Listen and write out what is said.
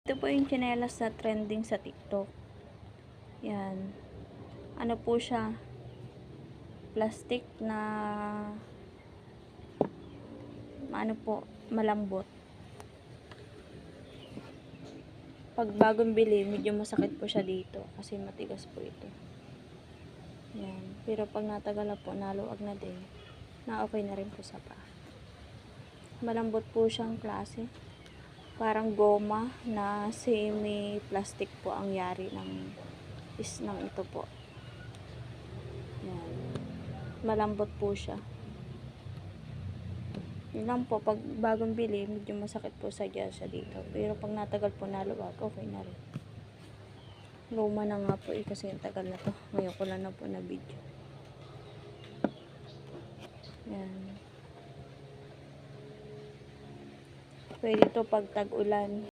Ito po yung tsinelas na trending sa TikTok. Yan. Ano po siya? Plastic na ano po, malambot. Pag bagong bili, medyo masakit po siya dito kasi matigas po ito. Yan. Pero pag natagal na po, naluwag na din. Na okay na rin po sa paa. Malambot po siyang klase. Parang goma na semi-plastic po ang yari ng ito po. Yan. Malambot po siya. Yun lang po, pag bagong bili, medyo masakit po sa dito. Pero pag natagal po naluwag, okay na rin. Luma na nga po kasi yung tagal na to. Ngayon ko lang na po na video. Yan. Pwede to pag tag-ulan.